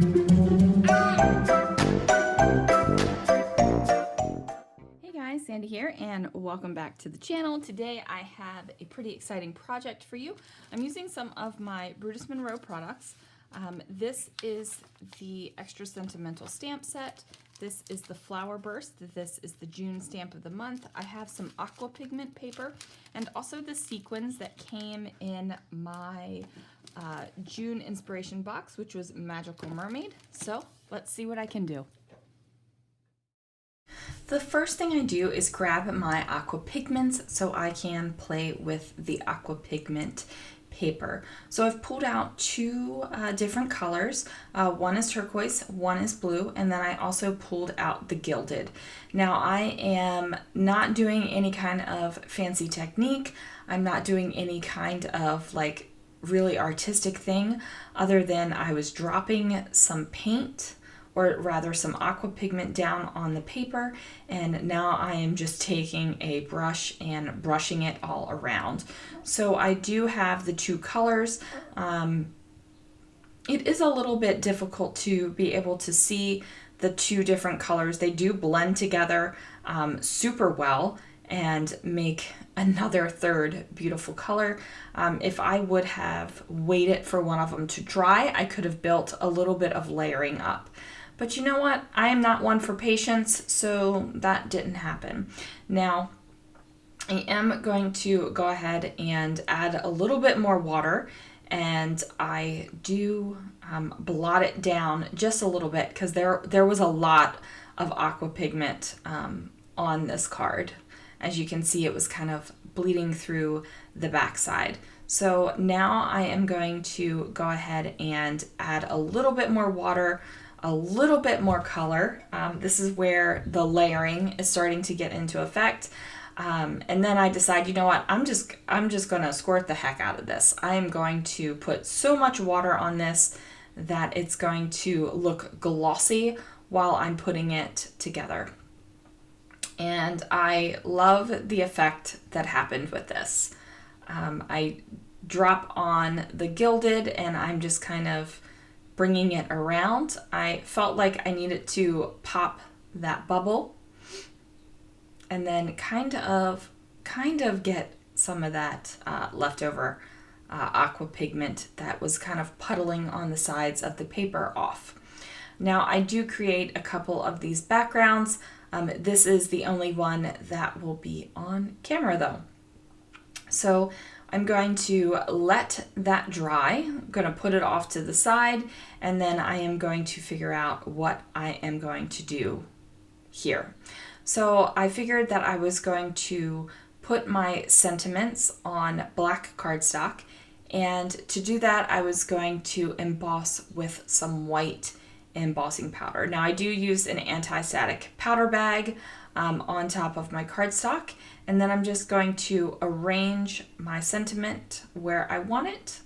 Hey guys, Sandy here, and welcome back to the channel. Today I have a pretty exciting project for you. I'm using some of my Brutus Monroe products. This is the Extra Sentimental stamp set. This is the Flower Burst. This is the June stamp of the month. I have some Aqua Pigment paper and also the sequins that came in my June inspiration box, which was Magical Mermaid. So let's see what I can do. The first thing I do is grab my Aqua Pigments so I can play with the Aqua Pigment paper. So I've pulled out two different colors. One is turquoise, one is blue, and then I also pulled out the gilded. Now I am not doing any kind of fancy technique. I'm not doing any kind of like really artistic thing other than I was dropping some paint, or rather some aqua pigment, down on the paper, and now I am just taking a brush and brushing it all around. So I do have the two colors. It is a little bit difficult to be able to see the two different colors. They do blend together super well and make another third beautiful color. If I would have waited for one of them to dry, I could have built a little bit of layering up. But you know what? I am not one for patience, so that didn't happen. Now, I am going to go ahead and add a little bit more water, and I do blot it down just a little bit because there was a lot of aqua pigment on this card. As you can see, it was kind of bleeding through the backside. So now I am going to go ahead and add a little bit more water, a little bit more color. This is where the layering is starting to get into effect. And then I decide, you know what, I'm just gonna squirt the heck out of this. I am going to put so much water on this that it's going to look glossy while I'm putting it together. And I love the effect that happened with this. I drop on the gilded and I'm just kind of bringing it around. I felt like I needed to pop that bubble and then kind of get some of that leftover aqua pigment that was kind of puddling on the sides of the paper off. Now I do create a couple of these backgrounds. This is the only one that will be on camera though. So I'm going to let that dry. I'm going to put it off to the side, and then I am going to figure out what I am going to do here. So I figured that I was going to put my sentiments on black cardstock, and to do that I was going to emboss with some white embossing powder. Now I do use an anti-static powder bag on top of my cardstock, and then I'm just going to arrange my sentiment where I want it.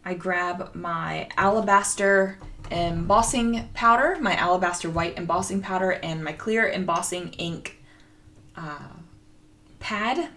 I grab my alabaster embossing powder, my alabaster white embossing powder, and my clear embossing ink pad.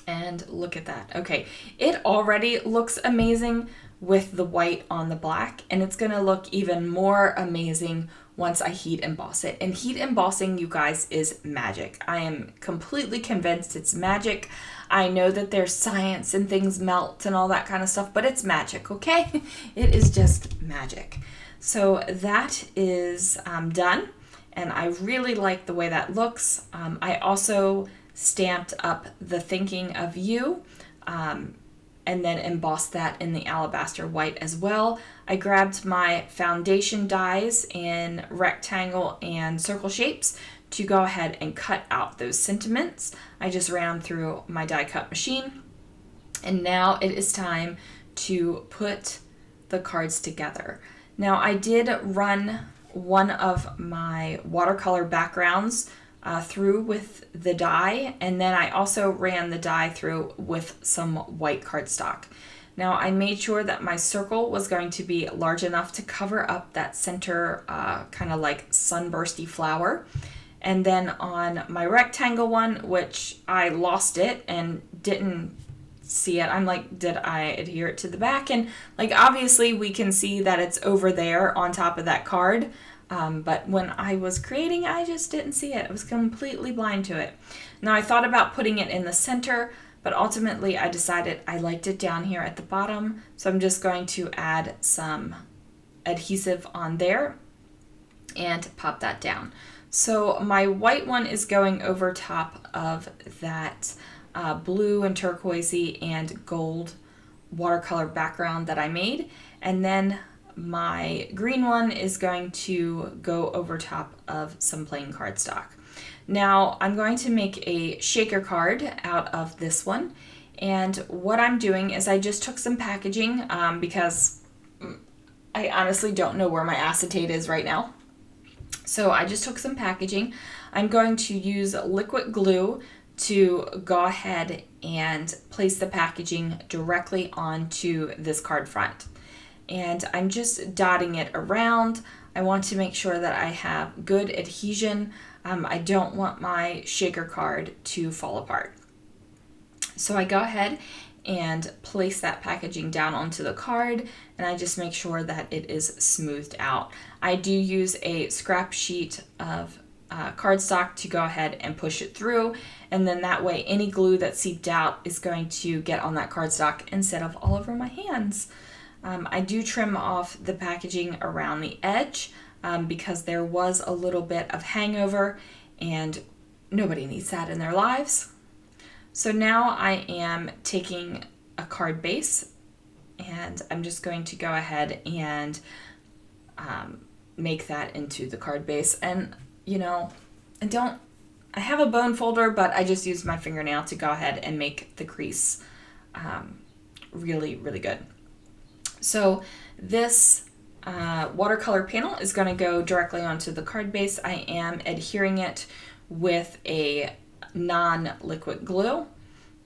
And look at that. Okay, it already looks amazing with the white on the black, and it's gonna look even more amazing once I heat emboss it. And heat embossing, you guys, is magic. I am completely convinced it's magic. I know that there's science and things melt and all that kind of stuff, but it's magic, okay? It is just magic. So that is done, and I really like the way that looks. I also stamped up the thinking of you, and then embossed that in the alabaster white as well. I grabbed my foundation dies in rectangle and circle shapes to go ahead and cut out those sentiments. I just ran through my die cut machine, and now it is time to put the cards together. Now I did run one of my watercolor backgrounds through with the die, and then I also ran the die through with some white cardstock. Now I made sure that my circle was going to be large enough to cover up that center kind of like sunbursty flower. And then on my rectangle one, which I lost it and didn't see it. I'm like, did I adhere it to the back? And like, obviously we can see that it's over there on top of that card. But when I was creating, I just didn't see it. I was completely blind to it. Now I thought about putting it in the center, but ultimately I decided I liked it down here at the bottom. So I'm just going to add some adhesive on there and pop that down. So my white one is going over top of that blue and turquoisey and gold watercolor background that I made. And then my green one is going to go over top of some plain cardstock. Now I'm going to make a shaker card out of this one. And what I'm doing is I just took some packaging because I honestly don't know where my acetate is right now. So I just took some packaging. I'm going to use liquid glue to go ahead and place the packaging directly onto this card front. And I'm just dotting it around. I want to make sure that I have good adhesion. I don't want my shaker card to fall apart. So I go ahead and place that packaging down onto the card, and I just make sure that it is smoothed out. I do use a scrap sheet of cardstock to go ahead and push it through, and then that way any glue that seeped out is going to get on that cardstock instead of all over my hands. I do trim off the packaging around the edge because there was a little bit of hangover, and nobody needs that in their lives. So now I am taking a card base, and I'm just going to go ahead and make that into the card base. And you know, I have a bone folder, but I just used my fingernail to go ahead and make the crease really, really good. So this watercolor panel is going to go directly onto the card base. I am adhering it with a non-liquid glue.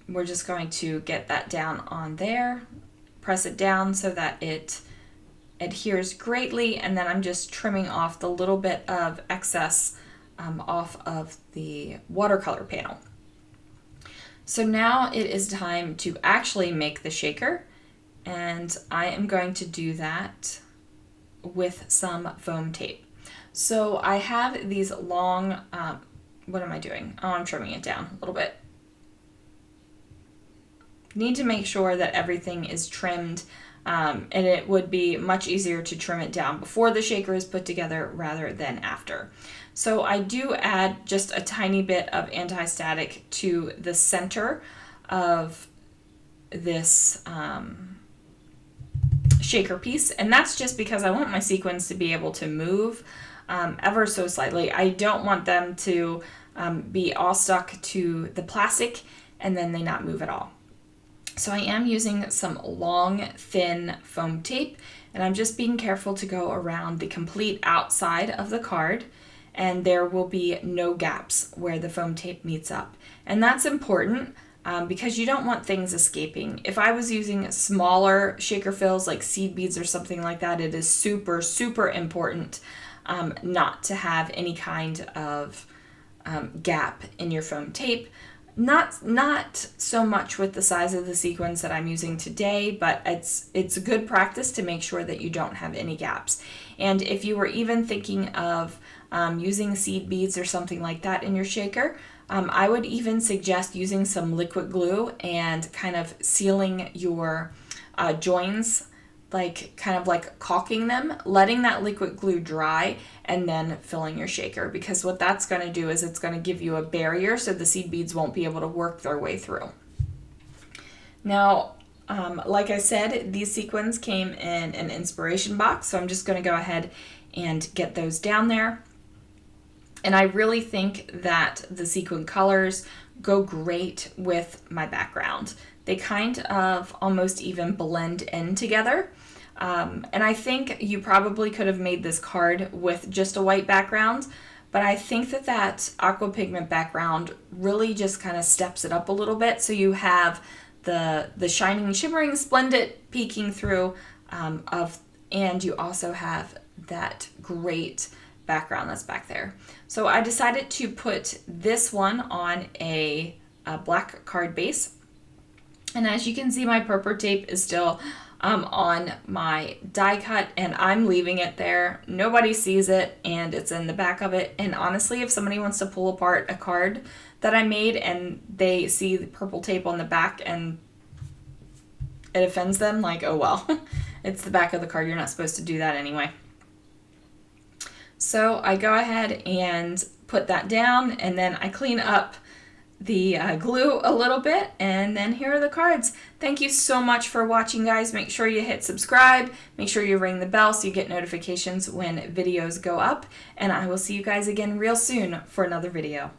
We're just going to get that down on there, press it down so that it adheres greatly, and then I'm just trimming off the little bit of excess off of the watercolor panel. So now it is time to actually make the shaker, and I am going to do that with some foam tape. So I have these long, what am I doing? Oh, I'm trimming it down a little bit. Need to make sure that everything is trimmed, and it would be much easier to trim it down before the shaker is put together rather than after. So I do add just a tiny bit of anti-static to the center of this shaker piece, and that's just because I want my sequins to be able to move ever so slightly. I don't want them to be all stuck to the plastic and then they not move at all. So I am using some long, thin foam tape, and I'm just being careful to go around the complete outside of the card, and there will be no gaps where the foam tape meets up. And that's important because you don't want things escaping. If I was using smaller shaker fills like seed beads or something like that, it is super, super important not to have any kind of gap in your foam tape. Not so much with the size of the sequins that I'm using today, but it's a good practice to make sure that you don't have any gaps. And if you were even thinking of using seed beads or something like that in your shaker, I would even suggest using some liquid glue and kind of sealing your joins, like kind of like caulking them, letting that liquid glue dry, and then filling your shaker, because what that's going to do is it's going to give you a barrier so the seed beads won't be able to work their way through. Now, like I said, these sequins came in an inspiration box, so I'm just going to go ahead and get those down there. And I really think that the sequin colors go great with my background. They kind of almost even blend in together. And I think you probably could have made this card with just a white background, but I think that aqua pigment background really just kind of steps it up a little bit. So you have the shining, shimmering, splendid peeking through and you also have that great background that's back there. So I decided to put this one on a black card base. And as you can see, my purple tape is still on my die cut, and I'm leaving it there. Nobody sees it, and it's in the back of it. And honestly, if somebody wants to pull apart a card that I made and they see the purple tape on the back and it offends them, like, oh well. It's the back of the card. You're not supposed to do that anyway. So I go ahead and put that down, and then I clean up the glue a little bit, and then here are the cards. Thank you so much for watching, guys. Make sure you hit subscribe, make sure you ring the bell so you get notifications when videos go up, and I will see you guys again real soon for another video.